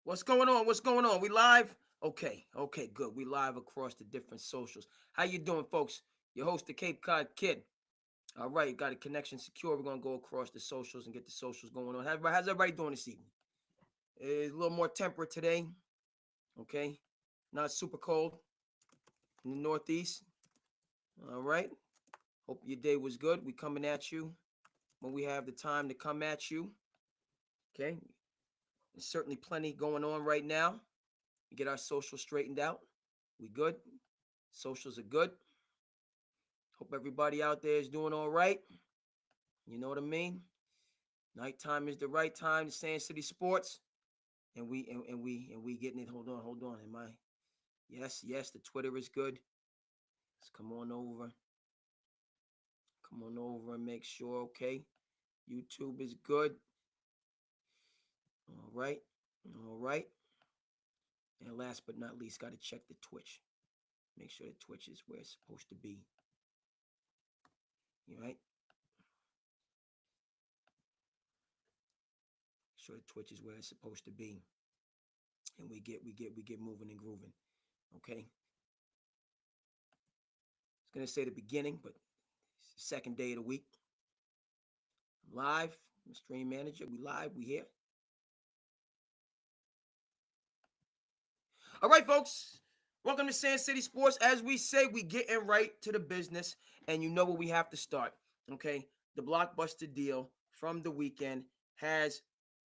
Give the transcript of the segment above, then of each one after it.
What's going on? What's going on? We live? Okay, good. We live across the different socials. How you doing, folks? Your host, the Cape Cod Kid. All right, got a connection secure. We're gonna go across the socials and get the socials going on. How's everybody doing this evening? It's a little more temperate today. Okay, not super cold in the Northeast. All right. Hope your day was good. We coming at you when we have the time to come at you. Okay. There's certainly plenty going on right now. We get our socials straightened out. We good. Socials are good. Hope everybody out there is doing all right. You know what I mean? Nighttime is the right time to SandCity Sports. And we getting it. Hold on. Am I? Yes, the Twitter is good. Let's come on over. Come on over and make sure, okay? YouTube is good. All right. All right. And last but not least, got to check the Twitch. Make sure the Twitch is where it's supposed to be. All right. Sure the Twitch is where it's supposed to be. And we get moving and grooving. Okay. I was gonna say the beginning, but it's the second day of the week. Live, I'm stream manager. We live, we here. All right, folks. Welcome to SandCity Sports. As we say, we getting right to the business, and you know where we have to start. Okay, the blockbuster deal from the weekend has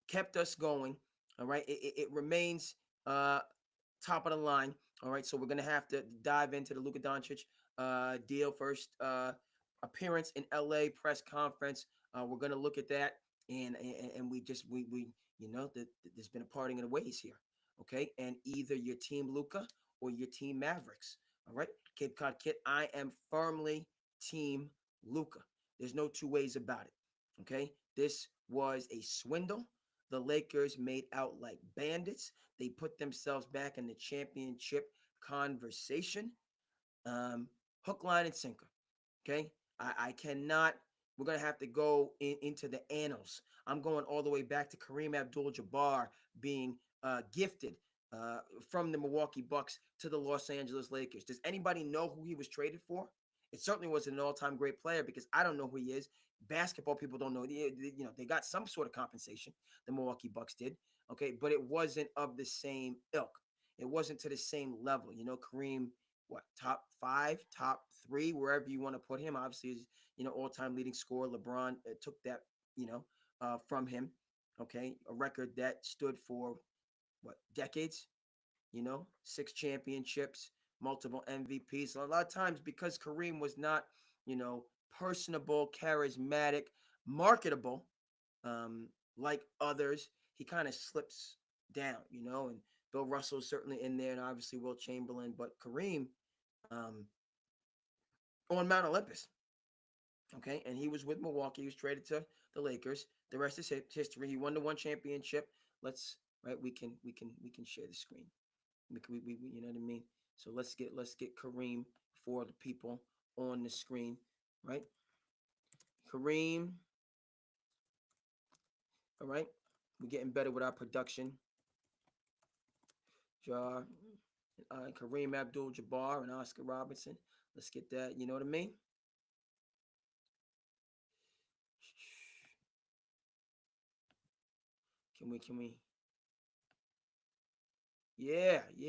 kept us going. All right, it remains top of the line. All right, so we're gonna have to dive into the Luka Doncic deal first. Appearance in LA press conference. We're gonna look at that, and we there's been a parting of the ways here. Okay, and either your team Luka or your team Mavericks. All right, Cape Cod Kid, I am firmly team Luka. There's no two ways about it. Okay, this was a swindle. The Lakers made out like bandits. They put themselves back in the championship conversation. Hook, line, and sinker. Okay, I cannot. We're gonna have to go into the annals. I'm going all the way back to Kareem Abdul-Jabbar being gifted from the Milwaukee Bucks to the Los Angeles Lakers. Does anybody know who he was traded for? It certainly wasn't an all-time great player because I don't know who he is. Basketball people don't know. They got some sort of compensation. The Milwaukee Bucks did, okay, but it wasn't of the same ilk. It wasn't to the same level. Kareem, what, top five, top three, wherever you want to put him. Obviously, is all-time leading scorer. LeBron took that from him. Okay, a record that stood for what, decades? 6 championships, multiple MVPs. So a lot of times, because Kareem was not, personable, charismatic, marketable, like others, he kind of slips down, and Bill Russell's certainly in there, and obviously Will Chamberlain, but Kareem on Mount Olympus, okay, and he was with Milwaukee. He was traded to the Lakers. The rest is history. He won the one championship. Let's right. We can share the screen. We you know what I mean. So let's get Kareem for the people on the screen, right? Kareem. All right, we're getting better with our production. Kareem Abdul-Jabbar and Oscar Robertson. Let's get that. You know what I mean? Can we? Yeah. No.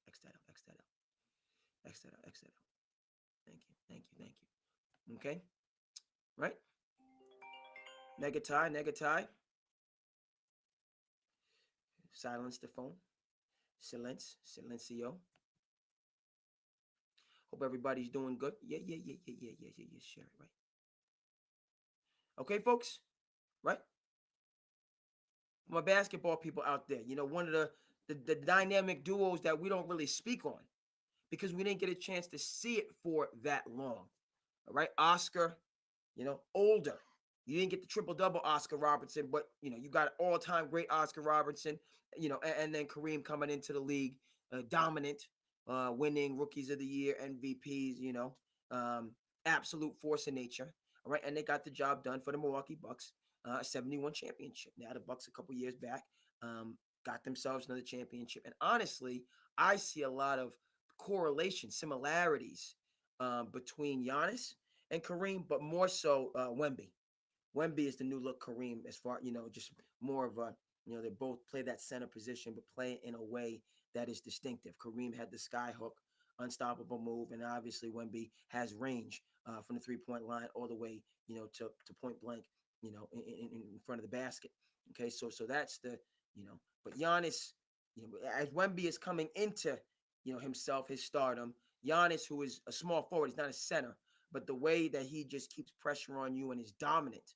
X that out. X that out. X that out. X that out. Thank you. Okay. Right? Negatai. Silence the phone. Silencio. Hope everybody's doing good. Yeah. Share it, right? Okay, folks. Right? My basketball people out there, one of the dynamic duos that we don't really speak on because we didn't get a chance to see it for that long. All right, Oscar, older. You didn't get the triple double Oscar Robertson, but you got all-time great Oscar Robertson, and then Kareem coming into the league, dominant, winning rookies of the year, MVPs, absolute force of nature. All right, and they got the job done for the Milwaukee Bucks. 71 championship. Now the Bucks a couple years back got themselves another championship. And honestly, I see a lot of correlation, similarities between Giannis and Kareem, but more so Wemby. Wemby is the new look Kareem, as far just more of a they both play that center position, but play it in a way that is distinctive. Kareem had the sky hook, unstoppable move, and obviously Wemby has range from the 3 point line all the way to point blank, in front of the basket. Okay, so that's the but Giannis, as Wemby is coming into himself, his stardom. Giannis, who is a small forward, he's not a center, but the way that he just keeps pressure on you and is dominant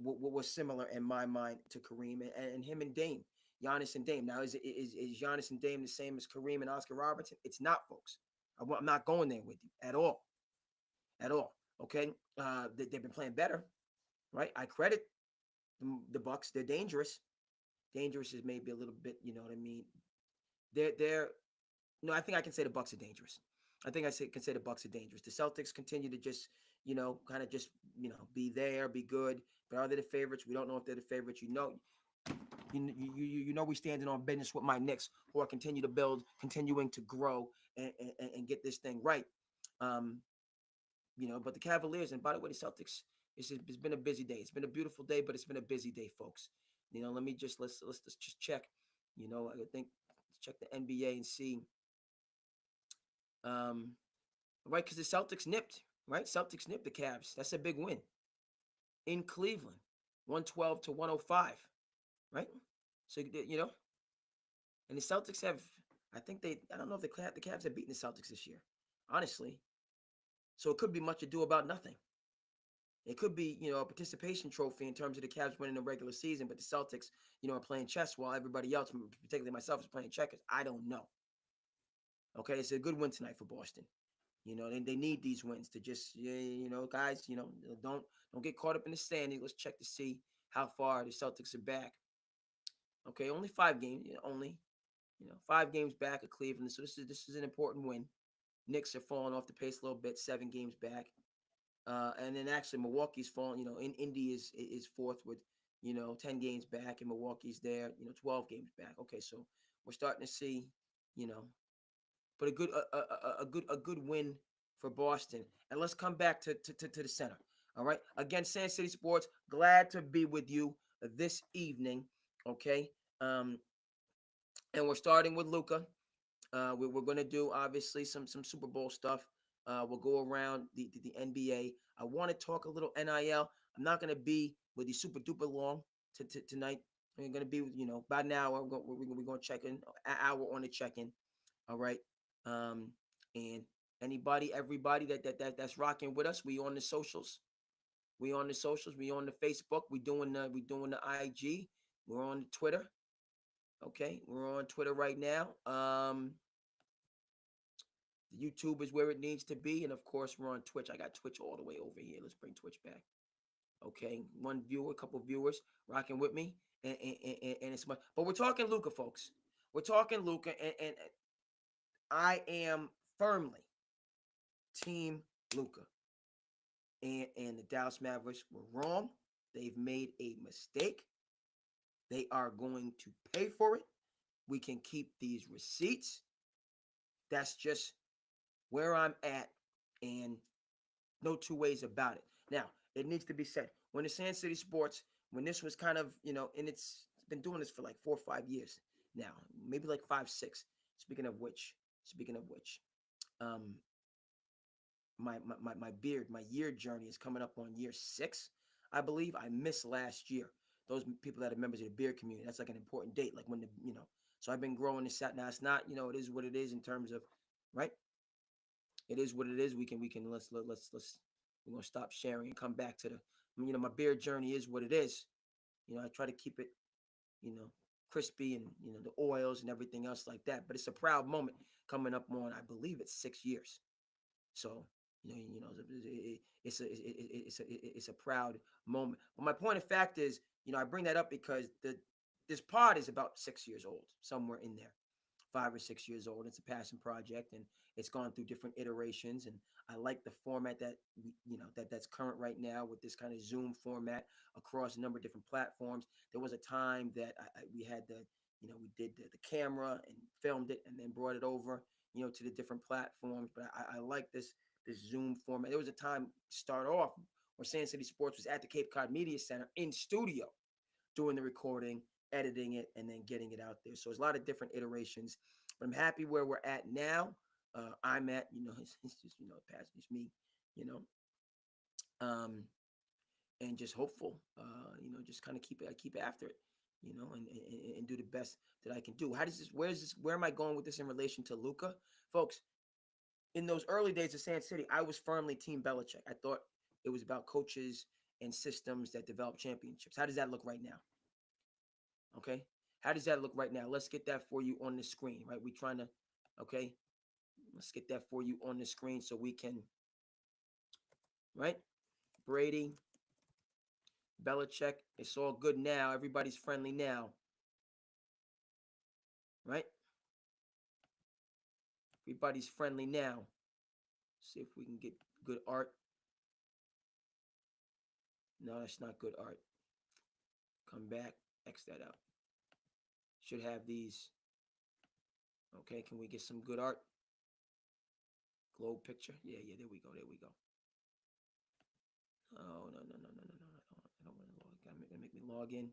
was similar in my mind to Kareem and him and Dame, Giannis and Dame. Now, is Giannis and Dame the same as Kareem and Oscar Robertson? It's not, folks. I'm not going there with you at all. Okay, they've been playing better, right? I credit the Bucks. They're dangerous. Dangerous is maybe a little bit, you know what I mean. They're no, I think I can say the Bucks are dangerous. I think can say the Bucks are dangerous. The Celtics continue to just, kind of just, be there, be good. But are they the favorites? We don't know if they're the favorites. You know, we standing on business with my Knicks, who are continue to build, continuing to grow, and get this thing right. Um, but the Cavaliers, and by the way, the Celtics, it's been a busy day. It's been a beautiful day, but it's been a busy day, folks. Let me just let's just check. I think check the NBA and see. Um, right, because the Celtics nipped, right? Celtics nipped the Cavs. That's a big win in Cleveland, 112 to 105, right? So and the Celtics have, I don't know if the Cavs have beaten the Celtics this year, honestly. So it could be much ado about nothing. It could be, a participation trophy in terms of the Cavs winning the regular season, but the Celtics, are playing chess while everybody else, particularly myself, is playing checkers. I don't know. Okay, it's a good win tonight for Boston. They need these wins to just, guys, don't get caught up in the standing. Let's check to see how far the Celtics are back. Okay, only 5 games, only, 5 games back of Cleveland. So this is an important win. Knicks are falling off the pace a little bit, 7 games back. And then actually Milwaukee's falling, in Indy is fourth with, 10 games back, and Milwaukee's there, 12 games back. Okay, so we're starting to see, you know, but a good win for Boston. And let's come back to the center. All right. Again, SandCity Sports, glad to be with you this evening. Okay. And we're starting with Luka. We're going to do obviously some Super Bowl stuff. We'll go around the NBA. I want to talk a little NIL. I'm not going to be with you super duper long tonight. We're going to be, about an hour. We're going to check in, an hour on the check in. All right. And everybody that's rocking with us, we on the socials. We on the socials. We on the Facebook. We doing the IG. We're on the Twitter. Okay, we're on Twitter right now. The YouTube is where it needs to be, and of course, we're on Twitch. I got Twitch all the way over here. Let's bring Twitch back. Okay, one viewer, a couple viewers rocking with me, and it's much. But we're talking Luka, folks. We're talking Luka, and I am firmly Team Luka. And the Dallas Mavericks were wrong. They've made a mistake. They are going to pay for it. We can keep these receipts. That's just where I'm at, and no two ways about it. Now, it needs to be said, when the SandCity Sports, when this was kind of, and it's been doing this for like 4 or 5 years now, maybe like 5, 6. Speaking of which, um, my beard, my year journey is coming up on year 6, I believe. I missed last year. Those people that are members of the beard community, that's like an important date, like when so I've been growing this out. Now it's not, it is what it is in terms of, right? It is what it is. We can let's we're gonna stop sharing and come back to the, my beard journey is what it is. I try to keep it, crispy, and the oils and everything else like that. But it's a proud moment coming up on, I believe it's 6 years. So it's a proud moment. But my point of fact is, I bring that up because this pod is about 6 years old, somewhere in there, 5 or 6 years old. It's a passion project, and it's gone through different iterations. And I like the format that that's current right now, with this kind of Zoom format across a number of different platforms. There was a time that we had the We did the camera and filmed it and then brought it over, to the different platforms. But I like this Zoom format. There was a time to start off where SandCity Sports was at the Cape Cod Media Center in studio doing the recording, editing it, and then getting it out there. So there's a lot of different iterations. But I'm happy where we're at now. I'm at, it's just, past just me, you know. And just hopeful, just kind of keep after it, and do the best that I can do. Where am I going with this in relation to Luka? Folks, in those early days of Sand City, I was firmly Team Belichick. I thought it was about coaches and systems that develop championships. How does that look right now? Okay. How does that look right now? Let's get that for you on the screen, right? We're trying to, okay. Let's get that for you on the screen so we can, right? Brady, Belichick, it's all good now. Everybody's friendly now, right? Everybody's friendly now. See if we can get good art. No, that's not good art. Come back, X that out. Should have these. Okay, can we get some good art? Globe picture. Yeah, there we go. Oh, no. I don't want to log. Gotta make me log in.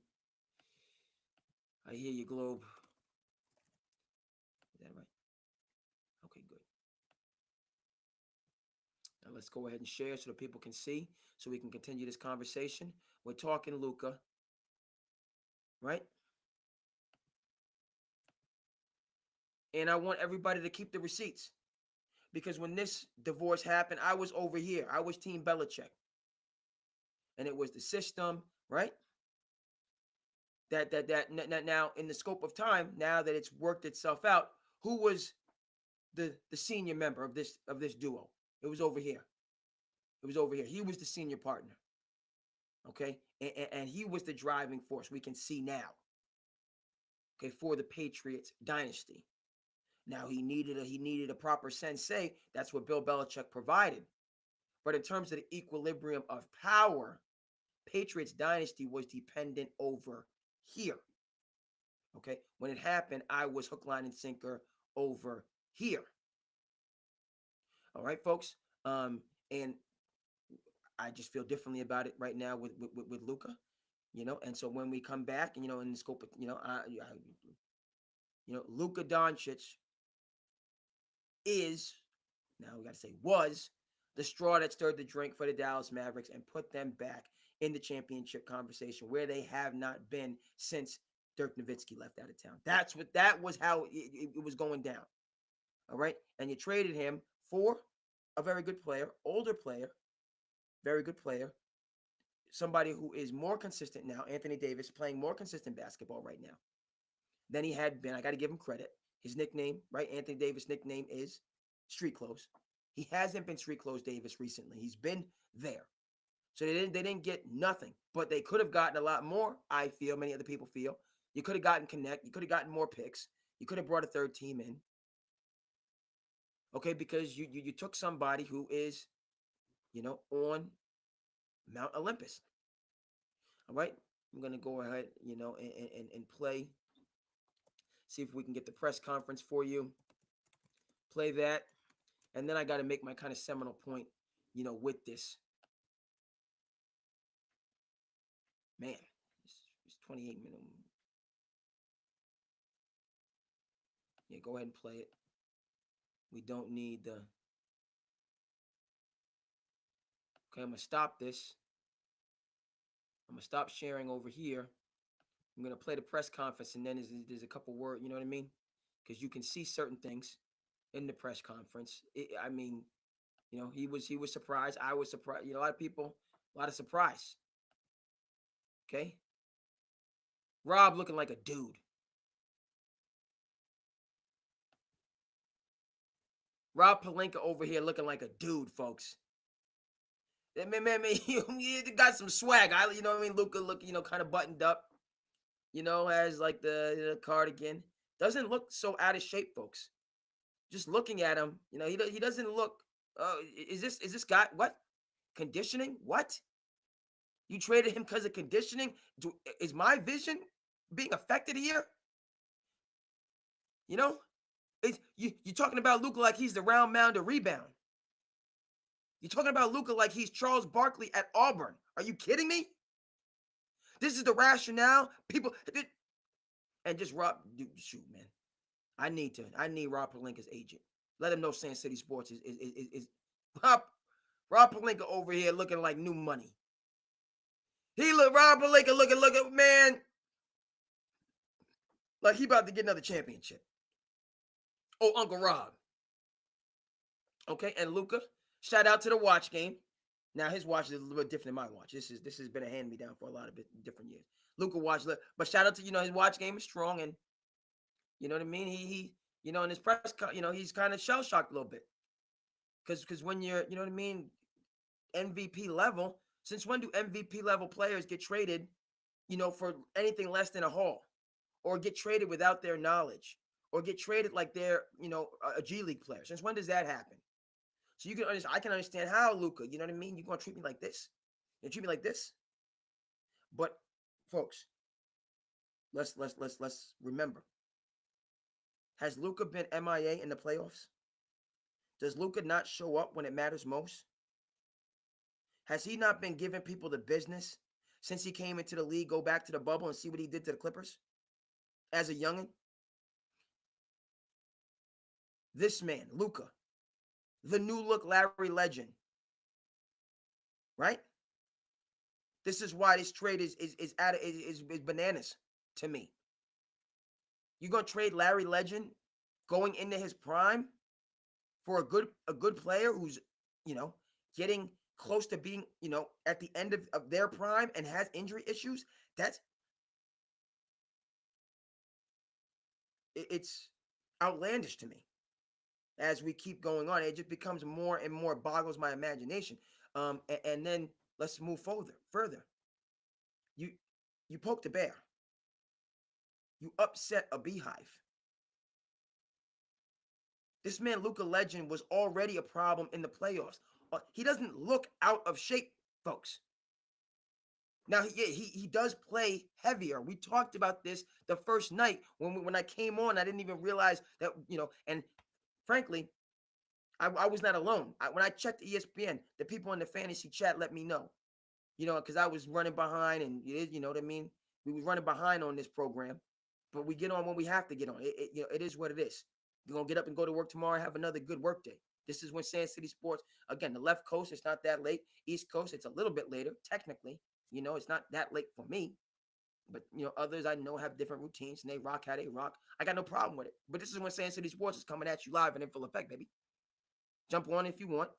I hear you, Globe. Is that right? Okay, good. Now let's go ahead and share so that people can see, so we can continue this conversation. We're talking Luka, right? And I want everybody to keep the receipts, because when this divorce happened, I was over here. I was Team Belichick, and it was the system, right? That now in the scope of time, now that it's worked itself out, who was the senior member of this duo? It was over here. He was the senior partner. Okay, and he was the driving force. We can see now. Okay, for the Patriots dynasty. Now he needed a proper sensei. That's what Bill Belichick provided. But in terms of the equilibrium of power, Patriots dynasty was dependent over here. Okay, when it happened, I was hook, line, and sinker over here. All right, folks. And I just feel differently about it right now with Luka. And so when we come back, in the scope of, Luka Doncic is, now we got to say was, the straw that stirred the drink for the Dallas Mavericks and put them back in the championship conversation, where they have not been since Dirk Nowitzki left out of town. That was how it was going down. All right. And you traded him for a very good player, older player, very good player, somebody who is more consistent now. Anthony Davis playing more consistent basketball right now than he had been. I got to give him credit. His nickname, right? Anthony Davis' nickname is Street Clothes. He hasn't been Street Clothes Davis recently. He's been there. So they didn't get nothing, but they could have gotten a lot more. I feel, many other people feel. You could have gotten Connect. You could have gotten more picks. You could have brought a third team in. Okay, because you took somebody who is, on Mount Olympus. All right, I'm gonna go ahead, and play. See if we can get the press conference for you. Play that, and then I got to make my kind of seminal point, with this. Man, it's 28 minutes. Yeah, go ahead and play it. We don't need the. Okay, I'm gonna stop this. I'm gonna stop sharing over here. I'm gonna play the press conference, and then there's a couple words. You know what I mean? Because you can see certain things in the press conference. I mean, he was surprised. I was surprised. A lot of people, a lot of surprise. Okay, Rob looking like a dude. Rob Pelinka over here looking like a dude, folks. Man, he got some swag. You know what I mean? Luka look, kind of buttoned up. Has like the cardigan. Doesn't look so out of shape, folks. Just looking at him, he doesn't look. Is this guy what? Conditioning? What? You traded him because of conditioning? Is my vision being affected here? You know, you're talking about Luka like he's the round mound of rebound. You're talking about Luka like he's Charles Barkley at Auburn. Are you kidding me? This is the rationale. People and just Rob, dude, shoot, man. I need Rob Pelinka's agent. Let him know SandCity Sports is Rob Pelinka over here looking like new money. He look Rob Pelinka looking man like he about to get another championship. Oh, Uncle Rob. Okay, and Luka, shout out to the watch game. Now his watch is a little bit different than my watch. This has been a hand me down for a lot of different years. Luka watch, but shout out to his watch game is strong, and you know what I mean. He in his press, he's kind of shell shocked a little bit because when you're what I mean MVP level. Since when do MVP level players get traded, for anything less than a haul, or get traded without their knowledge, or get traded like they're a G League player? Since when does that happen? So you can understand. I can understand how Luka. You know what I mean? You're gonna treat me like this. You treat me like this. But folks, let's remember. Has Luka been MIA in the playoffs? Does Luka not show up when it matters most? Has he not been giving people the business since he came into the league? Go back to the bubble and see what he did to the Clippers as a youngin'. This man, Luka, the new look Larry Legend, right? This is why this trade is bananas to me. You're gonna trade Larry Legend going into his prime for a good player who's getting close to being at the end of their prime and has injury issues? It's outlandish to me. As we keep going on, it just becomes more and more boggles my imagination. And then let's move further. You poked a bear. You upset a beehive. This man, Luka Legend, was already a problem in the playoffs. He doesn't look out of shape, folks. Now, he does play heavier. We talked about this the first night when I came on. I didn't even realize that, and frankly, I was not alone. When I checked ESPN, the people in the fantasy chat let me know, because I was running behind, and you know what I mean? We were running behind on this program, but we get on when we have to get on. It is what it is. You're going to get up and go to work tomorrow and have another good work day. This is when SandCity Sports, again, the left coast, it's not that late. East Coast, it's a little bit later, technically. It's not that late for me. But, others I know have different routines, and they rock how they rock. I got no problem with it. But this is when SandCity Sports is coming at you live and in full effect, baby. Jump on if you want.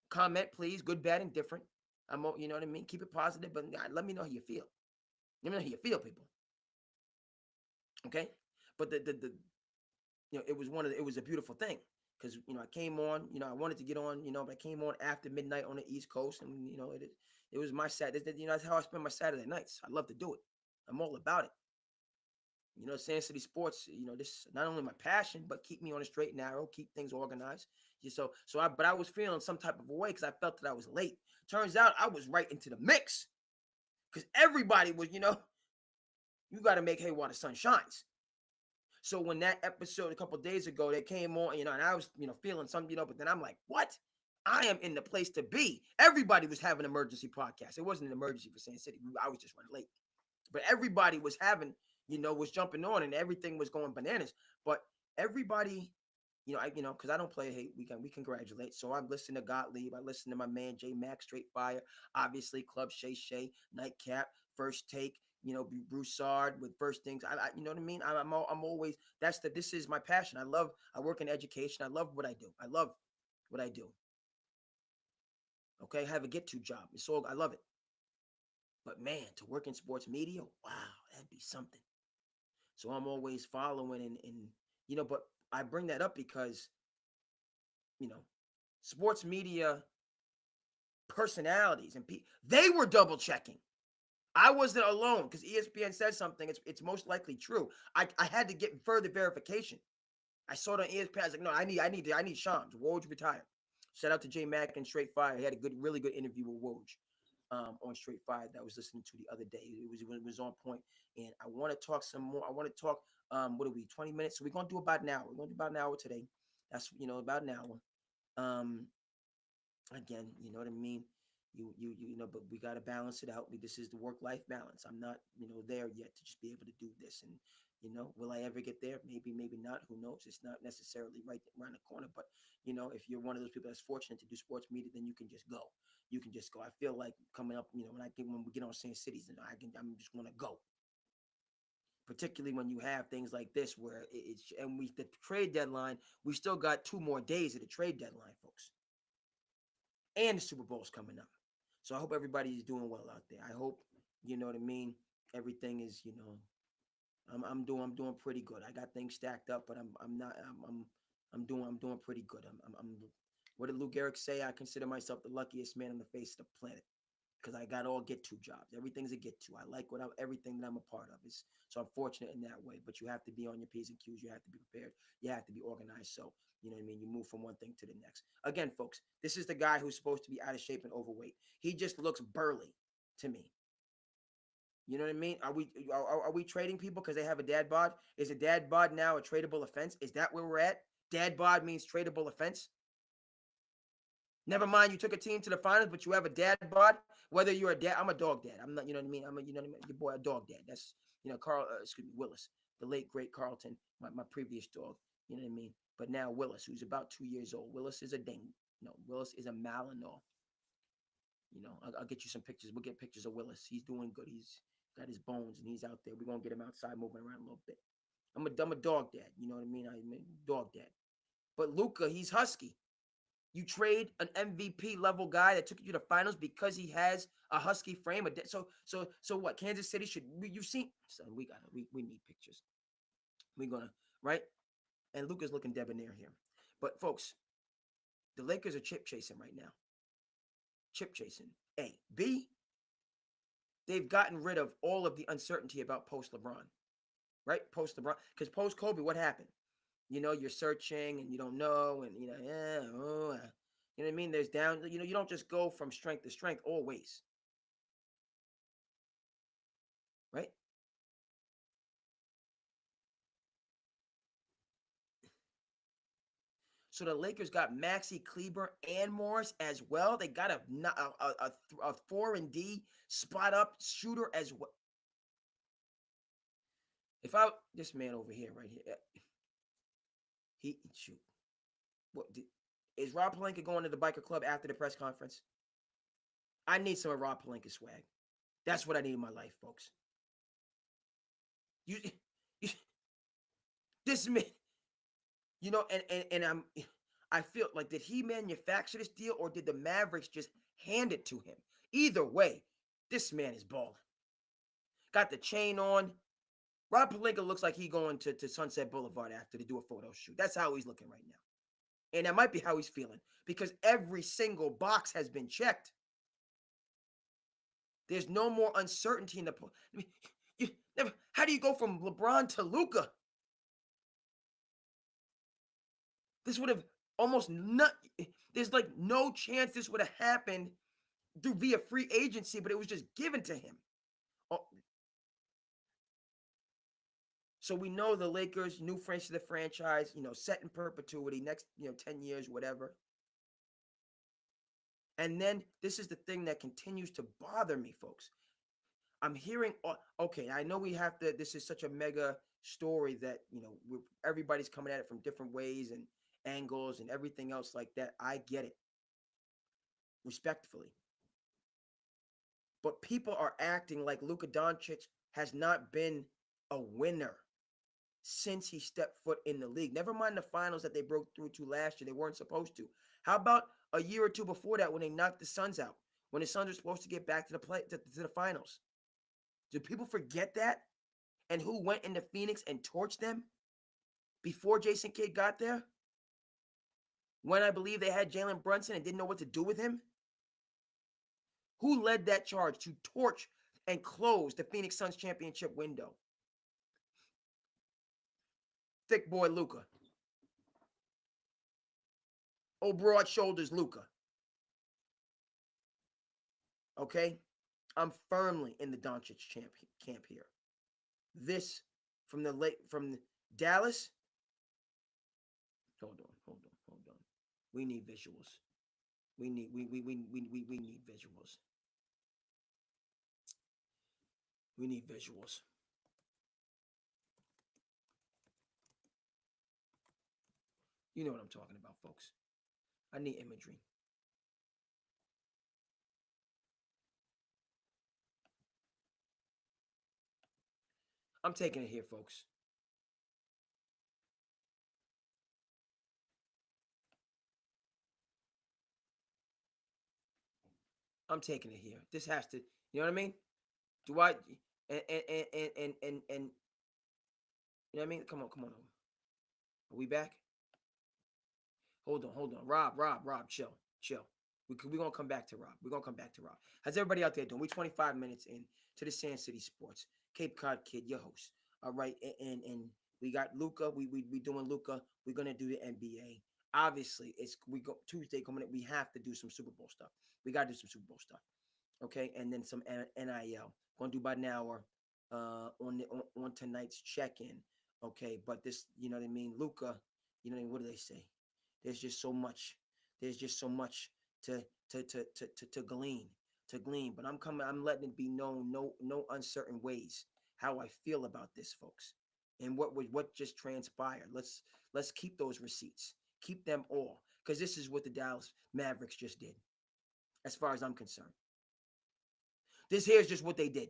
Comment, please. Good, bad, and different. You know what I mean? Keep it positive, but let me know how you feel. Let me know how you feel, people. Okay? But it was a beautiful thing. Because, I came on, I wanted to get on, but I came on after midnight on the East Coast. And, it was my Saturday. That's how I spend my Saturday nights. I love to do it. I'm all about it. SandCity Sports, this not only my passion, but keep me on a straight and narrow, keep things organized. But I was feeling some type of a way because I felt that I was late. Turns out I was right into the mix because everybody was, you got to make hay while the sun shines. So when that episode a couple days ago that came on, and I was, feeling something, but then I'm like, what? I am in the place to be. Everybody was having an emergency podcast. It wasn't an emergency for SandCity. I was just running late. But everybody was having, was jumping on and everything was going bananas. But everybody, because I don't play hate, we congratulate. So I'm listening to Gottlieb. I listen to my man J Max, Straight Fire, obviously Club Shay, Nightcap, First Take, Broussard with First Things. I you know what I mean? I'm always, this is my passion. I work in education. I love what I do. I love what I do. Okay, I have a get to job. I love it. But man, to work in sports media, wow, that'd be something. So I'm always following and but I bring that up because, sports media personalities and they were double checking. I wasn't alone because ESPN said something. It's most likely true. I had to get further verification. I saw it on ESPN. I was like, no, I need Shams. Woj retired. Shout out to J Mac and Straight Fire. He had a really good interview with Woj. on Straight Fire that I was listening to the other day. It was on point, and I want to talk some more. I want to talk. What are we? 20 minutes. So we're gonna do about an hour. We're gonna do about an hour today. That's about an hour. Um, Again, you know what I mean. But we got to balance it out. This is the work-life balance. I'm not there yet to just be able to do this, and will I ever get there? Maybe, maybe not. Who knows? It's not necessarily right around the corner, but if you're one of those people that's fortunate to do sports media, then you can just go. You can just go. I feel like coming up, when we get on Sand Cities, and I'm just going to go. Particularly when you have things like this, where the trade deadline, we still got 2 more days of the trade deadline, folks, and the Super Bowl's coming up. So I hope everybody is doing well out there. I hope what I mean. Everything is I'm doing pretty good. I got things stacked up, but I'm not I'm doing pretty good. I'm what did Lou Gehrig say? I consider myself the luckiest man on the face of the planet because I got all get to jobs. Everything's a get to. I like everything that I'm a part of. So I'm fortunate in that way. But you have to be on your P's and Q's. You have to be prepared. You have to be organized. So you know what I mean. You move from one thing to the next. Again, folks, this is the guy who's supposed to be out of shape and overweight. He just looks burly to me. You know what I mean? Are we trading people because they have a dad bod? Is a dad bod now a tradable offense? Is that where we're at? Dad bod means tradable offense. Never mind, you took a team to the finals, but you have a dad bod. Whether you're a dad, I'm a dog dad. I'm not, you know what I mean. Your boy a dog dad. That's Carl. Excuse me, Willis, the late great Carlton, my previous dog. You know what I mean. But now Willis, who's about 2 years old. Willis is a ding. Willis is a Malinois. I'll get you some pictures. We'll get pictures of Willis. He's doing good. He's got his bones and he's out there. We're gonna get him outside moving around a little bit. I'm a dog dad. You know what I mean? I'm a dog dad. But Luka, he's husky. You trade an MVP level guy that took you to the finals because he has a husky frame. So what? Kansas City you've seen? Son, we need pictures. We're gonna right. And Luka's looking debonair here. But folks, the Lakers are chip chasing right now. Chip chasing. A. B. They've gotten rid of all of the uncertainty about post LeBron. Right? Post LeBron. Because post Kobe, what happened? You're searching and you don't know, and you know what I mean? There's down, you don't just go from strength to strength always. Right? So the Lakers got Maxi Kleber and Morris as well. They got a 4 and D spot up shooter as well. If this man over here, right here, he shoot. Is Rob Pelinka going to the biker club after the press conference? I need some of Rob Pelinka swag. That's what I need in my life, folks. You this man, I feel like, did he manufacture this deal or did the Mavericks just hand it to him? Either way, this man is balling. Got the chain on. Rob Pelinka looks like he going to Sunset Boulevard after to do a photo shoot. That's how he's looking right now. And that might be how he's feeling because every single box has been checked. There's no more uncertainty in the how do you go from LeBron to Luka? This would have almost not. There's like no chance this would have happened via free agency, but it was just given to him. Oh. So we know the Lakers, new face of the franchise, set in perpetuity, next 10 years, whatever. And then this is the thing that continues to bother me, folks. I'm hearing, okay, I know we have to, this is such a mega story that, everybody's coming at it from different ways and angles and everything else like that. I get it. Respectfully. But people are acting like Luka Doncic has not been a winner since he stepped foot in the league. Never mind the finals that they broke through to last year. They weren't supposed to. How about a year or two before that when they knocked the Suns out? When the Suns were supposed to get back to the finals? Do people forget that? And who went into Phoenix and torched them before Jason Kidd got there? When I believe they had Jalen Brunson and didn't know what to do with him? Who led that charge to torch and close the Phoenix Suns championship window? Thick boy Luka. Oh, broad shoulders Luka. Okay, I'm firmly in the Doncic camp here. This from Dallas. Hold on. We need visuals. We need visuals. We need visuals. You know what I'm talking about, folks. I need imagery. I'm taking it here, folks. I'm taking it here. This has to, you know what I mean? Do I and you know what I mean? Come on. Are we back? Hold on. Rob, chill. We're gonna come back to Rob. We're gonna come back to Rob. How's everybody out there doing? We 25 minutes in to the SandCity Sports. Cape Cod Kid, your host. All right, and we got Luka. We doing Luka. We're gonna do the NBA. Obviously, it's we go Tuesday coming up. We have to do some Super Bowl stuff. We gotta do some Super Bowl stuff. Okay, and then some NIL. Going to do about an hour on tonight's check-in. Okay, but this, you know what I mean, Luka. You know what do they say? There's just so much. There's just so much to to glean, But I'm coming. I'm letting it be known, no uncertain ways, how I feel about this, folks, and what just transpired. Let's keep those receipts. Keep them all, because this is what the Dallas Mavericks just did, as far as I'm concerned. This here is just what they did,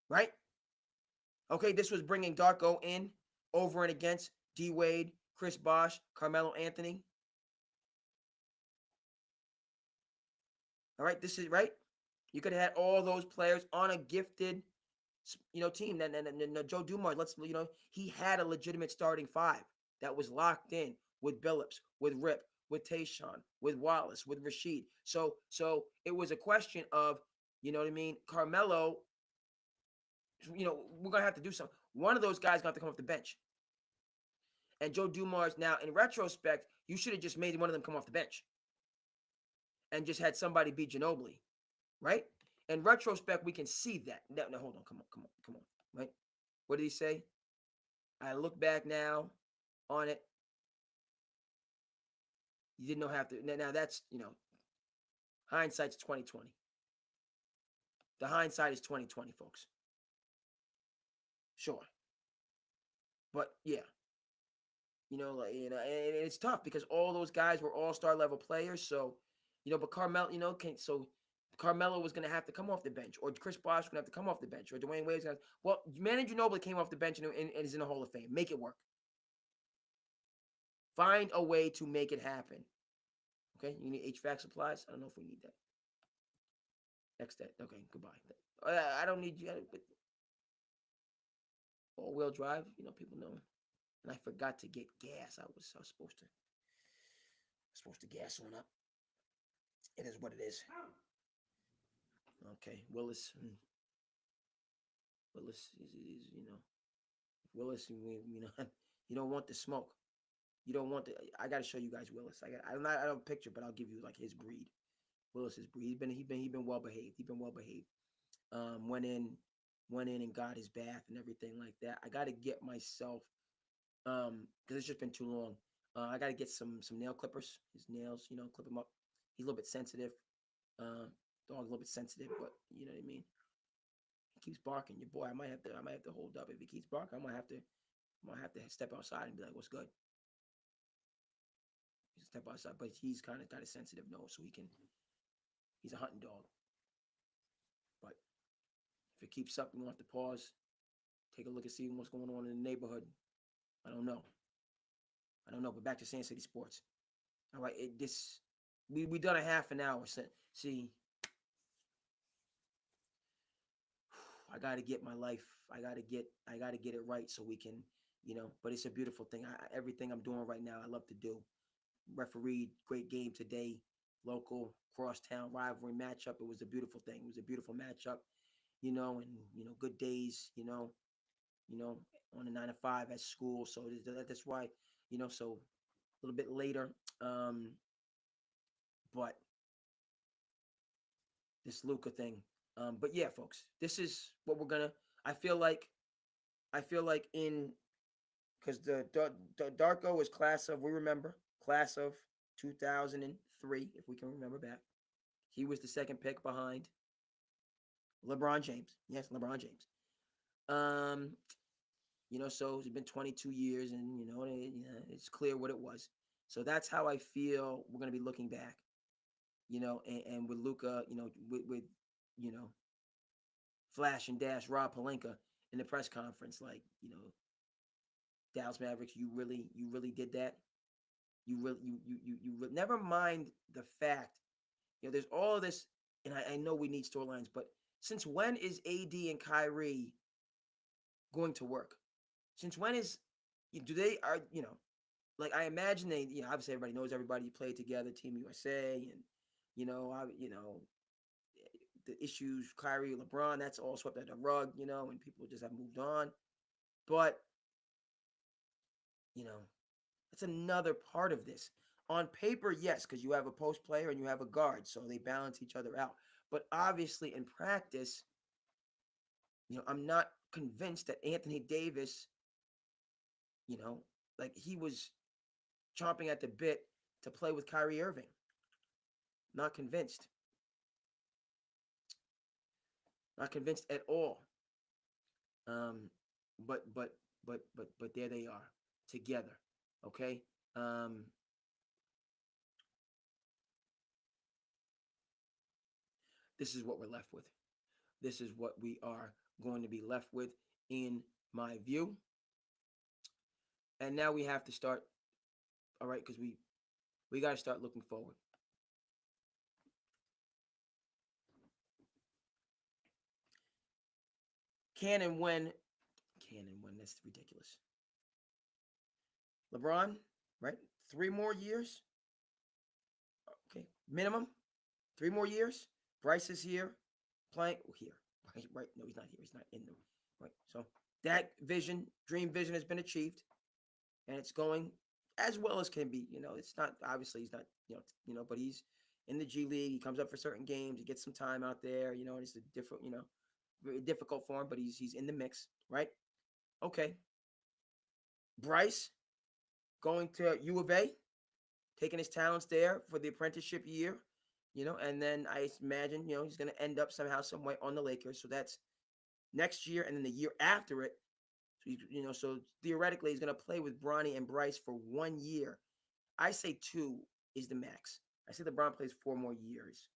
right? Okay, this was bringing Darko in over and against D Wade, Chris Bosh, Carmelo Anthony. All right, this is right. You could have had all those players on a gifted, team. That Joe Dumars, he had a legitimate starting five that was locked in with Billups, with Rip, with Tayshaun, with Wallace, with Rashid. So it was a question of, you know what I mean, Carmelo. We're gonna have to do something. One of those guys got to come off the bench. And Joe Dumars, now in retrospect, you should have just made one of them come off the bench and just had somebody be Ginobili, right? In retrospect, we can see that. No, hold on, come on, right? What did he say? I look back now on it. You didn't know have to. Now that's hindsight's 2020. The hindsight is 2020, folks. Sure, but yeah, and it's tough because all those guys were all-star level players. So, but Carmelo, Carmelo was going to have to come off the bench, or Chris Bosh was going to have to come off the bench, or Dwayne Wade's going to. Well, Manu Ginobili came off the bench and is in the Hall of Fame. Make it work. Find a way to make it happen. Okay, you need HVAC supplies. I don't know if we need that. Next that. Okay, goodbye. I don't need you. But all-wheel drive. People know. And I forgot to get gas. I was supposed to gas on up. It is what it is. Okay, Willis is Willis. You don't want the smoke. You don't want the. I got to show you guys Willis. I don't picture, but I'll give you like his breed. Willis's breed. He been well behaved. Went in and got his bath and everything like that. I got to get myself because it's just been too long. I got to get some nail clippers. His nails, clip him up. He's a little bit sensitive. Dog's a little bit sensitive, but you know what I mean. He keeps barking. Your boy, I might have to hold up if he keeps barking. I might have to step outside and be like, "What's good?" Step outside, but he's kind of got a sensitive nose, so he's a hunting dog. But if it keeps up, we gonna have to pause, take a look and see what's going on in the neighborhood. I don't know. But back to SandCity Sports. All right, we done a half an hour. See, I got to get my life. I got to get it right so we can, But it's a beautiful thing. Everything I'm doing right now, I love to do. Refereed, great game today. Local crosstown rivalry matchup. It was a beautiful thing. It was a beautiful matchup. And good days. On the 9 to 5 at school. So that's why, so a little bit later. But this Luka thing. But yeah, folks, this is what we're gonna. I feel like I feel like in because the Darko was class of, we remember, class of 2003, if we can remember back. He was the second pick behind LeBron James. Yes, LeBron James. Um, so it's been 22 years, and it's clear what it was. So that's how I feel we're gonna be looking back. And with Luka, with you know Flash and Dash Rob Palenka in the press conference, like, Dallas Mavericks, you really did that. Never mind the fact, there's all of this, and I know we need storylines, but since when is AD and Kyrie going to work? Since when is do they are like, I imagine they, obviously everybody knows everybody, played together, Team USA, and the issues, Kyrie, LeBron, that's all swept under the rug, and people just have moved on. But you know, that's another part of this. On paper, yes, because you have a post player and you have a guard, so they balance each other out. But obviously, in practice, I'm not convinced that Anthony Davis, you know, like, he was chomping at the bit to play with Kyrie Irving. Not convinced. Not convinced at all. Um, but there they are together. Okay. Um, this is what we're left with. This is what we are going to be left with, in my view. And now we have to start. All right, because we got to start looking forward. Can and when? Can and when? That's ridiculous. LeBron, right? 3 more years. Okay, minimum. 3 more years. Bryce is here, playing here. Right? No, he's not here. He's not in the right. So that vision, dream vision, has been achieved, and it's going as well as can be. It's not, obviously he's not. But he's in the G League. He comes up for certain games. He gets some time out there. And it's a different. Very difficult for him, but he's in the mix, right? Okay. Bryce going to U of A, taking his talents there for the apprenticeship year, and then I imagine, he's going to end up somehow, some way on the Lakers. So that's next year, and then the year after it. So theoretically, he's going to play with Bronny and Bryce for 1 year. I say 2 is the max. I say LeBron plays 4 more years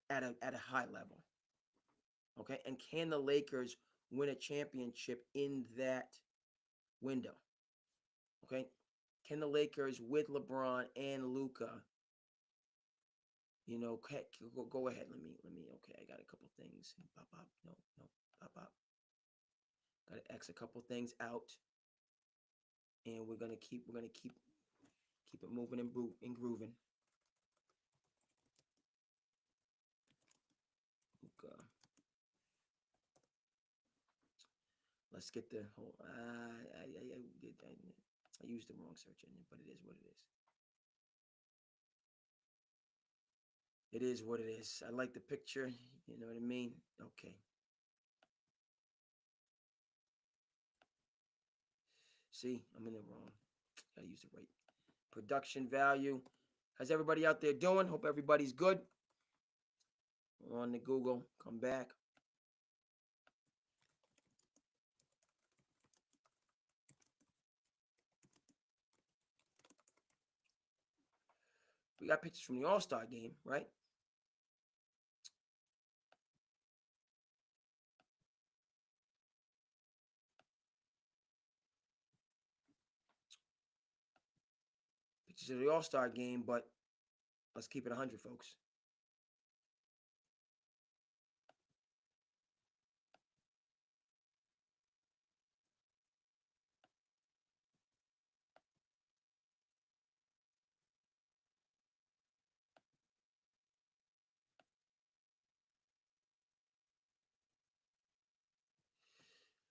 at a high level. Okay, and can the Lakers win a championship in that window? Okay, can the Lakers with LeBron and Luka, go ahead. Let me. Okay, I got a couple things. Pop, pop. No, pop, pop. Got to X a couple things out, and we're gonna keep it moving and grooving. Luka. Let's get the whole. I used the wrong search engine, but it is what it is. It is what it is. I like the picture. You know what I mean? Okay. See, I'm in the wrong. Gotta use the right production value. How's everybody out there doing? Hope everybody's good. We're on the Google. Come back. We got pictures from the All-Star game, right? Pictures of the All-Star game, but let's keep it 100, folks.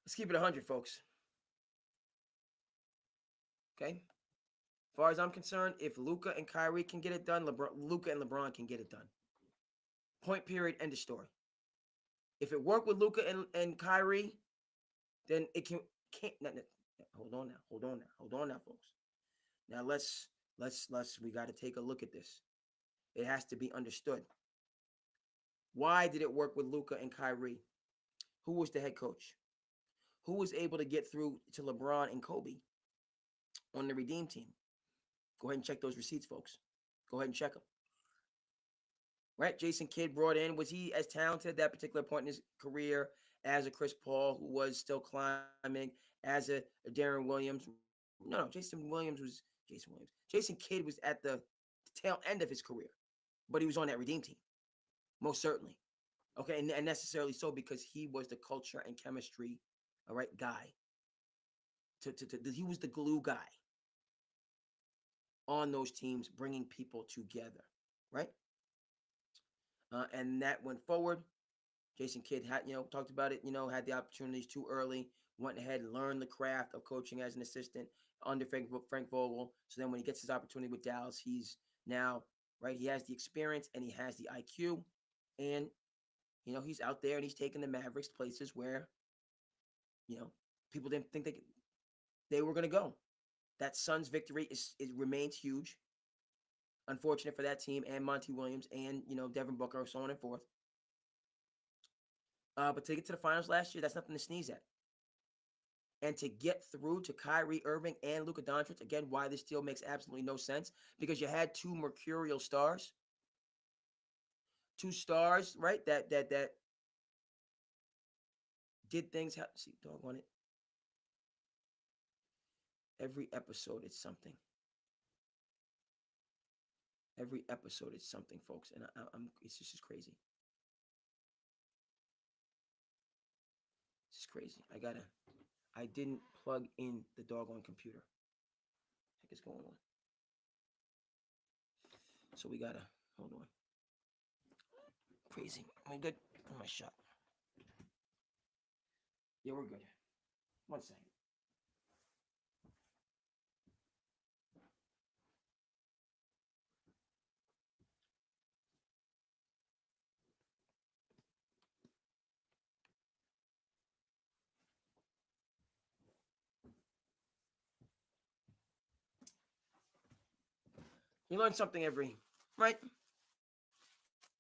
Let's keep it 100, folks. Okay? As far as I'm concerned, if Luka and Kyrie can get it done, Luka and LeBron can get it done. Point period. End of story. If it worked with Luka and Kyrie, then it can't. Hold on now. Hold on now. Hold on now, folks. Now let's we got to take a look at this. It has to be understood. Why did it work with Luka and Kyrie? Who was the head coach? Who was able to get through to LeBron and Kobe on the Redeem team? Go ahead and check those receipts, folks. Go ahead and check them. Right? Jason Kidd brought in, was he as talented at that particular point in his career as a Chris Paul, who was still climbing, as a Darren Williams? No, Jason Williams. Jason Kidd was at the tail end of his career, but he was on that Redeem team, most certainly. Okay, and necessarily so because he was the culture and chemistry, all right, guy. He was the glue guy on those teams, bringing people together, right? And that went forward. Jason Kidd had, talked about it, had the opportunities too early, went ahead and learned the craft of coaching as an assistant under Frank Vogel. So then when he gets his opportunity with Dallas, he's now, right, he has the experience and he has the IQ. And, he's out there and he's taking the Mavericks places where, people didn't think they were going to go. That Suns victory it remains huge. Unfortunate for that team and Monty Williams and, Devin Booker, so on and forth. But to get to the finals last year, that's nothing to sneeze at. And to get through to Kyrie Irving and Luka Doncic, again, why this deal makes absolutely no sense, because you had two mercurial stars. Two stars, right? That did things. See, dog on it. Every episode, it's something. Every episode, it's something, folks, and it's just crazy. It's crazy. I didn't plug in the doggone computer. What the heck is going on? So we gotta hold on. Crazy. Am I good? Where's my shot? Yeah, we're good. 1 second. You learn something right?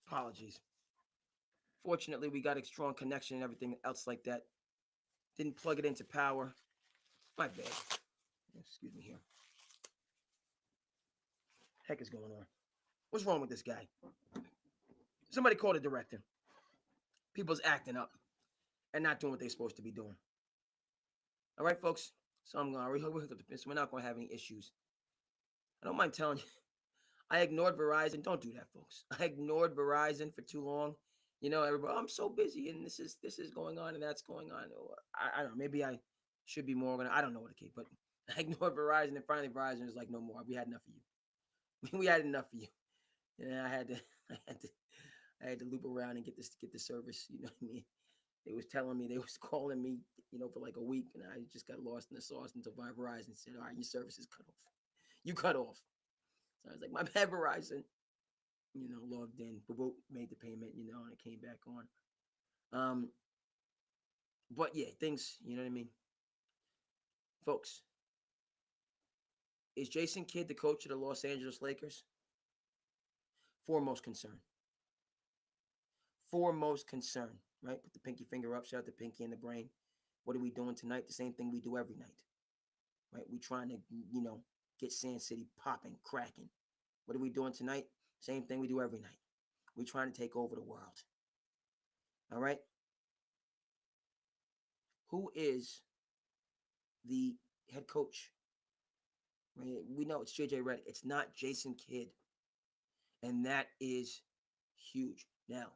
Apologies. Fortunately, we got a strong connection and everything else like that. Didn't plug it into power. My bad. Excuse me here. Heck is going on? What's wrong with this guy? Somebody call the director. People's acting up and not doing what they're supposed to be doing. All right, folks. So I'm going to hook up the so we're not going to have any issues. I don't mind telling you. I ignored Verizon. Don't do that, folks. I ignored Verizon for too long. Everybody, I'm so busy, and this is going on, and that's going on. I don't know. Maybe I should be more gonna. I don't know what to keep, but I ignored Verizon, and finally Verizon was like, no more. We had enough of you. We had enough of you. And I had to loop around and get the service. You know what I mean? They was telling me, they was calling me, for like a week, and I just got lost in the sauce until Verizon said, all right, your service is cut off. You cut off. So I was like, my bad, Verizon. Logged in, made the payment, and it came back on. But yeah, things, you know what I mean? Folks, is Jason Kidd the coach of the Los Angeles Lakers? Foremost concern. Foremost concern, right? Put the pinky finger up, shout out the pinky in the brain. What are we doing tonight? The same thing we do every night, right? We trying to, get SandCity popping, cracking. What are we doing tonight? Same thing we do every night. We're trying to take over the world. All right? Who is the head coach? Right? We know it's JJ Redick. It's not Jason Kidd. And that is huge. Now,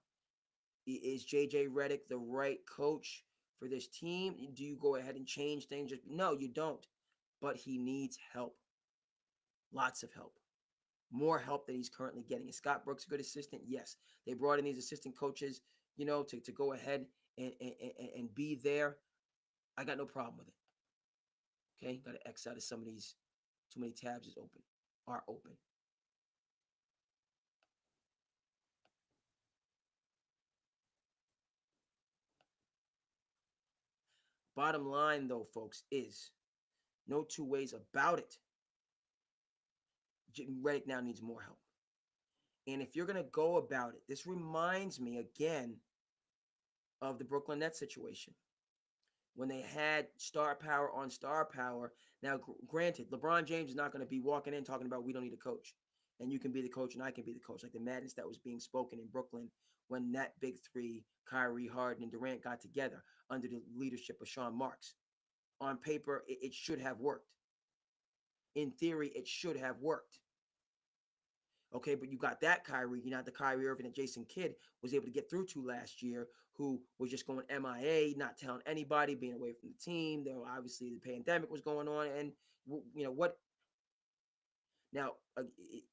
is JJ Redick the right coach for this team? Do you go ahead and change things? No, you don't. But he needs help. Lots of help. More help than he's currently getting. Is Scott Brooks a good assistant? Yes. They brought in these assistant coaches, to go ahead and be there. I got no problem with it. Okay? Got to X out of some of these. Too many tabs are open. Bottom line, though, folks, is no two ways about it. Redick now needs more help. And if you're going to go about it, this reminds me again of the Brooklyn Nets situation when they had star power on star power. Now, granted, LeBron James is not going to be walking in talking about we don't need a coach. And you can be the coach and I can be the coach. Like the madness that was being spoken in Brooklyn when that big three, Kyrie, Harden, and Durant got together under the leadership of Sean Marks. On paper, it should have worked. In theory, it should have worked. Okay, but you got that Kyrie. You're not the Kyrie Irving that Jason Kidd was able to get through to last year, who was just going MIA, not telling anybody, being away from the team. There, obviously, the pandemic was going on, and what? Now, it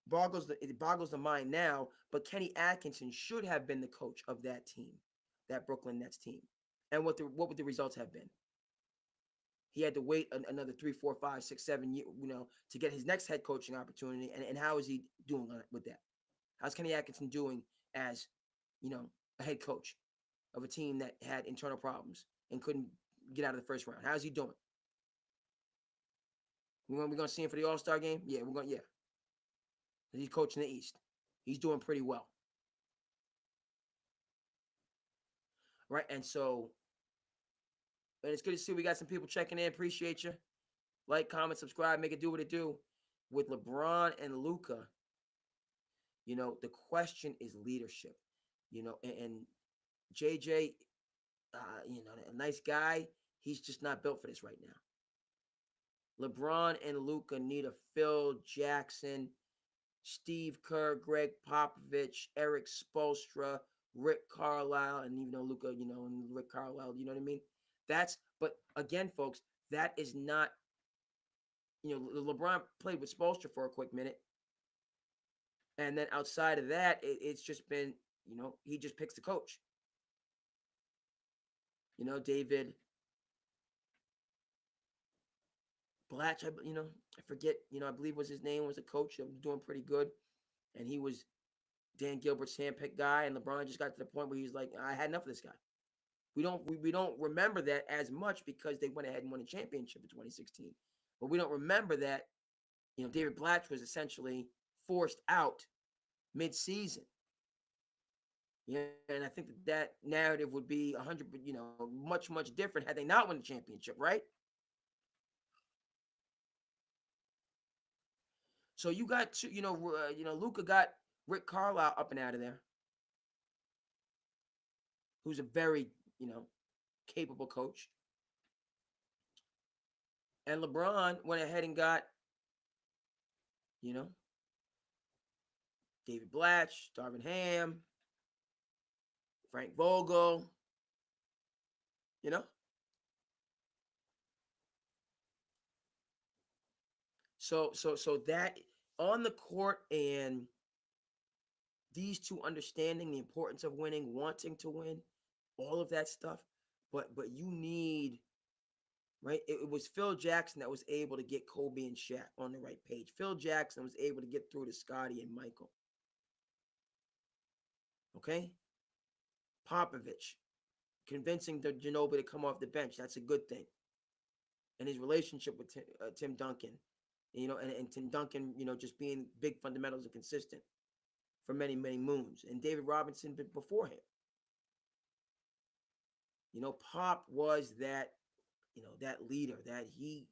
boggles the mind now. But Kenny Atkinson should have been the coach of that team, that Brooklyn Nets team. And what would the results have been? He had to wait another 3, 4, 5, 6, 7 years, to get his next head coaching opportunity. And how is he doing with that? How's Kenny Atkinson doing as, a head coach of a team that had internal problems and couldn't get out of the first round? How's he doing? We're going to see him for the All-Star game? Yeah, yeah. He's coaching the East. He's doing pretty well. Right, and so, and it's good to see we got some people checking in. Appreciate you. Like, comment, subscribe, make it do what it do. With LeBron and Luka, the question is leadership. And JJ, a nice guy, he's just not built for this right now. LeBron and Luka need a Phil Jackson, Steve Kerr, Greg Popovich, Eric Spoelstra, Rick Carlisle, and even though Luka, and Rick Carlisle, you know what I mean? But again, folks, that is not, LeBron played with Spoelstra for a quick minute. And then outside of that, it's just been, he just picks the coach. David Blatch, I forget, I believe was his name, was a coach. Doing pretty good. And he was Dan Gilbert's handpicked guy. And LeBron just got to the point where he's like, I had enough of this guy. We don't remember that as much because they went ahead and won a championship in 2016. But we don't remember that, David Blatch was essentially forced out mid-season. Yeah, and I think that narrative would be 100, much, much different had they not won the championship, right? So you got to, Luka got Rick Carlisle up and out of there, who's a very, capable coach. And LeBron went ahead and got, David Blatch, Darvin Ham, Frank Vogel, So that on the court and these two understanding the importance of winning, wanting to win, all of that stuff. But you need, right? It was Phil Jackson that was able to get Kobe and Shaq on the right page. Phil Jackson was able to get through to Scotty and Michael. Okay? Popovich, convincing the Ginobili to come off the bench. That's a good thing. And his relationship with Tim Duncan, and Tim Duncan, just being big fundamentals and consistent for many, many moons. And David Robinson before him. Pop was that, that leader, that he,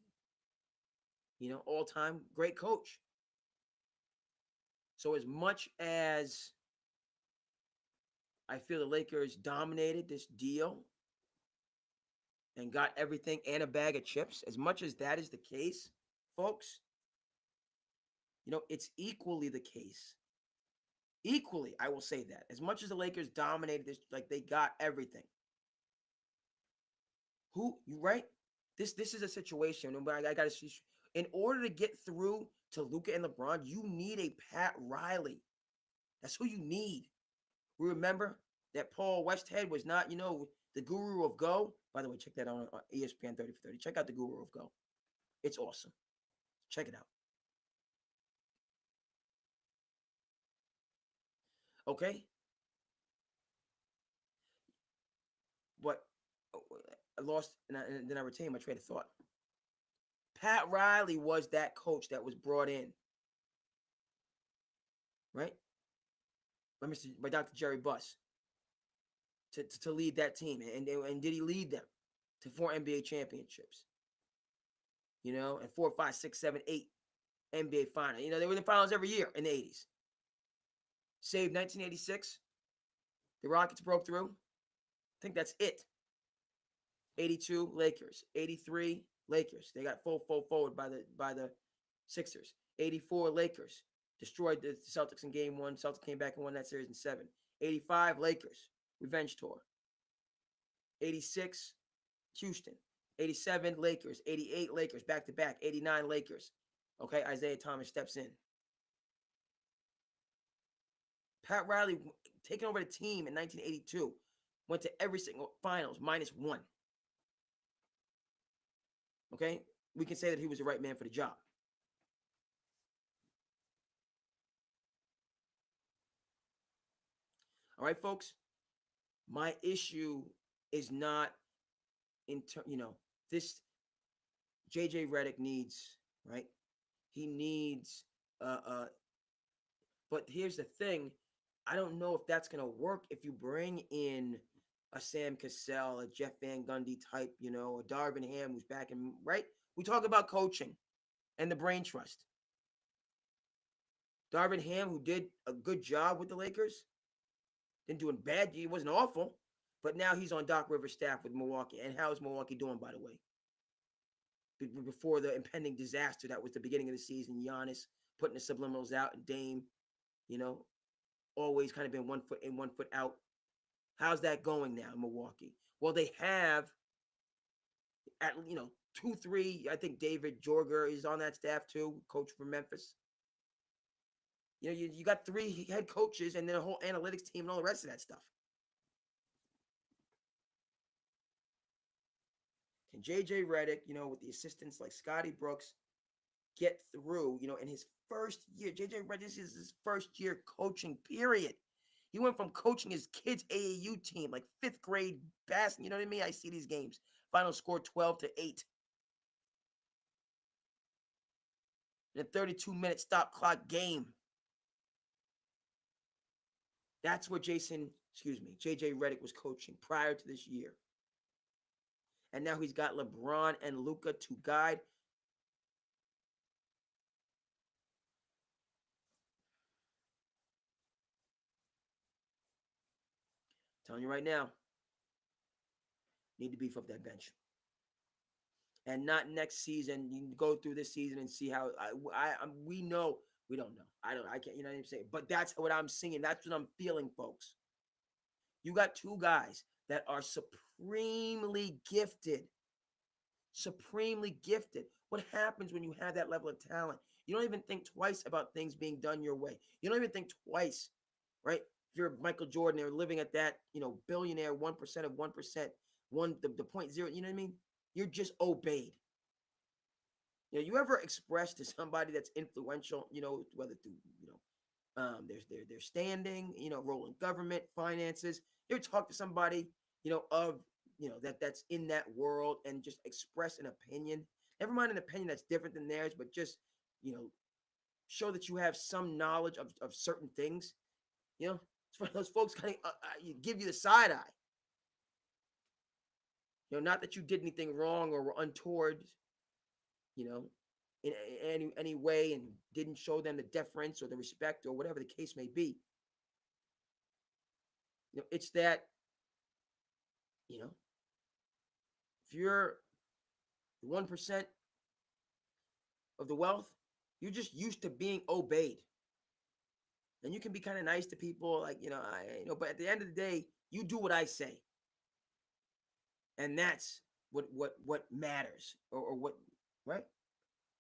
all-time great coach. So as much as I feel the Lakers dominated this deal and got everything and a bag of chips, as much as that is the case, folks, it's equally the case. Equally, I will say that. As much as the Lakers dominated this, like they got everything. Right? This is a situation. I got to see. In order to get through to Luka and LeBron, you need a Pat Riley. That's who you need. Remember that Paul Westhead was not, the guru of Go. By the way, check that out on ESPN 30 for 30. Check out the guru of Go. It's awesome. Check it out. Okay? But I lost, and then I retained my train of thought. Pat Riley was that coach that was brought in, right? By Dr. Jerry Buss to lead that team. And did he lead them to 4 NBA championships? And 4, 5, 6, 7, 8 NBA finals. They were in the finals every year in the 80s. Save 1986. The Rockets broke through. I think that's it. 82 Lakers. 83 Lakers. They got full forward by the Sixers. 84 Lakers destroyed the Celtics in game 1. Celtics came back and won that series in 7. 85 Lakers. Revenge tour. 86 Houston. 87 Lakers. 88 Lakers back to back. 89 Lakers. Okay, Isaiah Thomas steps in. Pat Riley, taking over the team in 1982, went to every single finals minus 1. Okay, we can say that he was the right man for the job. All right, folks. My issue is not this. JJ Redick needs, right? He needs but here's the thing. I don't know if that's going to work if you bring in a Sam Cassell, a Jeff Van Gundy type, a Darvin Ham who's back in, right? We talk about coaching and the brain trust. Darvin Ham, who did a good job with the Lakers, didn't do it bad. He wasn't awful, but now he's on Doc Rivers' staff with Milwaukee. And how is Milwaukee doing, by the way? Before the impending disaster that was the beginning of the season, Giannis putting the subliminals out, and Dame, always kind of been 1 foot in, 1 foot out. How's that going now in Milwaukee? Well, they have at 2, 3. I think David Jorger is on that staff too, coach for Memphis. You got 3 head coaches and then a whole analytics team and all the rest of that stuff. Can JJ Redick, with the assistants like Scotty Brooks, get through, in his first year? JJ Redick, this is his first year coaching, period. He went from coaching his kids' AAU team, like 5th grade basketball. You know what I mean? I see these games. Final score 12-8. In a 32-minute stop clock game. That's where JJ Redick was coaching prior to this year. And now he's got LeBron and Luka to guide. I'm telling you right now, need to beef up that bench. And not next season. You can go through this season and see how we know. We don't know. I can't, what I'm saying? But that's what I'm seeing. That's what I'm feeling, folks. You got 2 guys that are supremely gifted. Supremely gifted. What happens when you have that level of talent? You don't even think twice about things being done your way. You don't even think twice, right? If you're Michael Jordan, they're living at that, billionaire 1% of 1%, the 0.0. You know what I mean? You're just obeyed. You ever express to somebody that's influential, whether through, their standing, role in government, finances. You ever talk to somebody, that's in that world and just express an opinion? Never mind an opinion that's different than theirs, but just, show that you have some knowledge of certain things. It's one of those folks kind of give you the side eye. Not that you did anything wrong or were untoward, in any way, and didn't show them the deference or the respect or whatever the case may be. It's that, if you're 1% of the wealth, you're just used to being obeyed. And you can be kind of nice to people, like, but at the end of the day, you do what I say. And that's what matters, or what, right?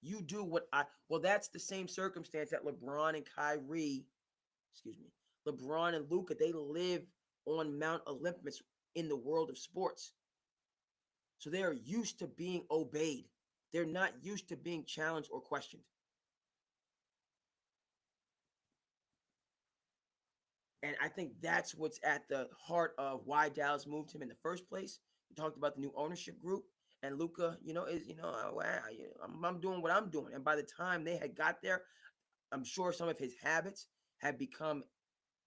You do what that's the same circumstance that LeBron and LeBron and Luka, they live on Mount Olympus in the world of sports. So they are used to being obeyed. They're not used to being challenged or questioned. And I think that's what's at the heart of why Dallas moved him in the first place. We talked about the new ownership group, and Luka, is I'm doing what I'm doing. And by the time they had got there, I'm sure some of his habits had become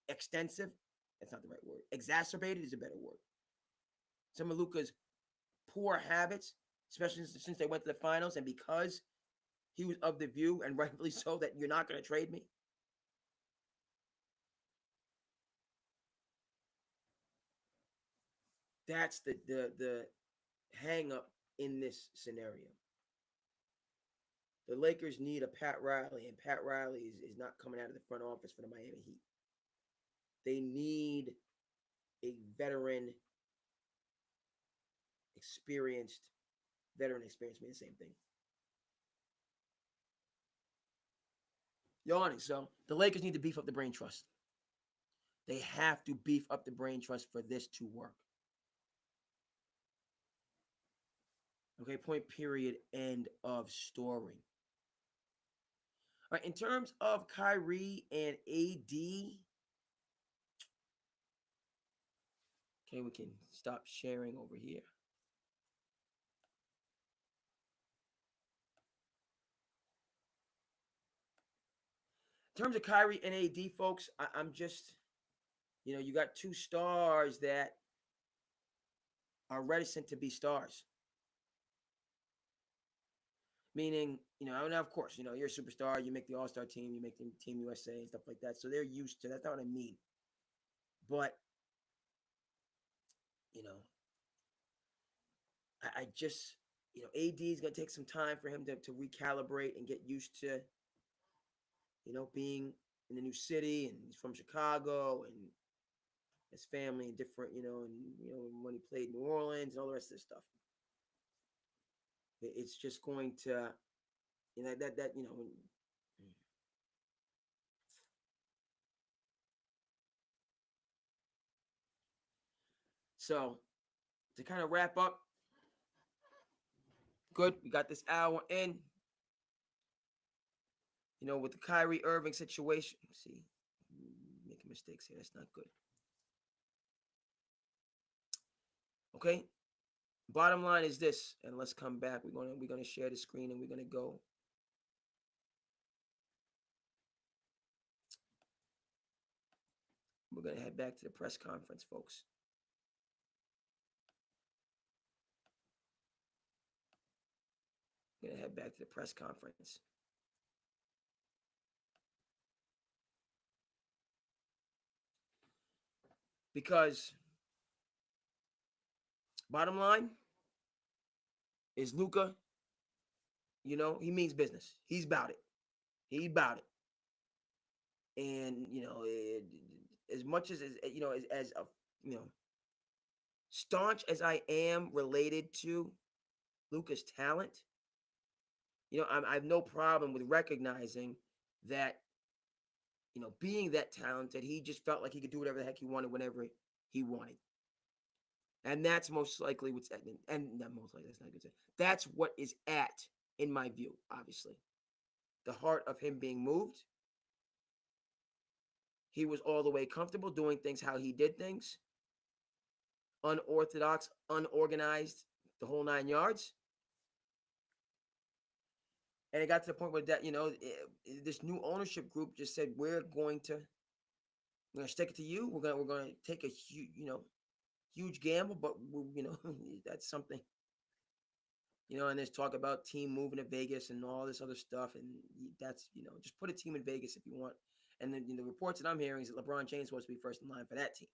extensive. That's not the right word. Exacerbated is a better word. Some of Luka's poor habits, especially since they went to the finals, and because he was of the view, and rightfully so, that you're not going to trade me. That's the hang up in this scenario. The Lakers need a Pat Riley, and Pat Riley is not coming out of the front office for the Miami Heat. They need a experienced veteran experience mean the same thing. Yawning. So the Lakers need to beef up the brain trust. They have to beef up the brain trust for this to work. Okay, point period, end of story. All right, in terms of Kyrie and AD, okay, we can stop sharing over here. In terms of Kyrie and AD, folks, I'm just, you got two stars that are reticent to be stars. Meaning, and of course, you're a superstar, you make the All-Star team, you make the Team USA and stuff like that. So they're used to that. That's not what I mean. But, you know, I just, AD is going to take some time for him to recalibrate and get used to, being in the new city, and he's from Chicago, and his family and different, and when he played New Orleans and all the rest of this stuff. It's just going to, when, so to kind of wrap up, good, we got this hour in. With the Kyrie Irving situation, see, making mistakes here. That's not good. Okay. Bottom line is this, and let's come back. We're gonna share the screen, and we're gonna go. We're gonna head back to the press conference, folks. We're gonna head back to the press conference. Because bottom line is Luka, he means business. He's about it. He's about it. And as much as as a staunch as I am related to Luka's talent, I have no problem with recognizing that, being that talented, he just felt like he could do whatever the heck he wanted whenever he wanted. And that's most likely what's at, and not most likely, that's not a good say. That's what is at, in my view, obviously. The heart of him being moved. He was all the way comfortable doing things how he did things. Unorthodox, unorganized, the whole 9 yards. And it got to the point where this new ownership group just said, we're going to stick it to you. We're going to take a huge gamble, but that's something. And there's talk about team moving to Vegas and all this other stuff, and that's just put a team in Vegas if you want. And then the reports that I'm hearing is that LeBron James is supposed to be first in line for that team.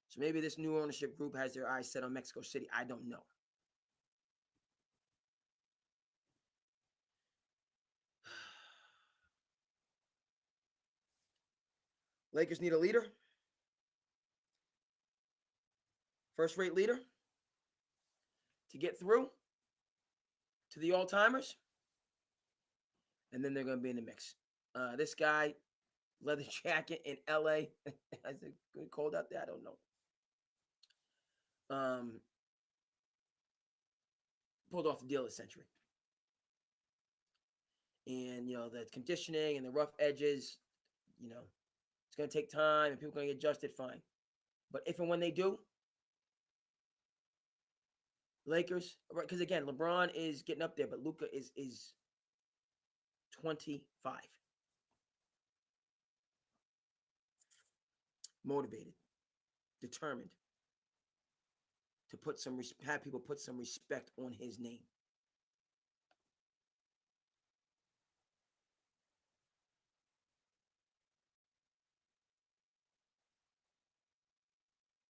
So maybe this new ownership group has their eyes set on Mexico City. I don't know. Lakers need a leader. First-rate leader to get through to the all-timers. And then they're going to be in the mix. This guy, leather jacket in L.A. Is it good cold out there? I don't know. Pulled off the deal of the century. And, the conditioning and the rough edges, it's It's going to take time and people are going to get adjusted, fine. But if and when they do, Lakers, right? Because again, LeBron is getting up there, but Luka is 25, motivated, determined to have people put some respect on his name.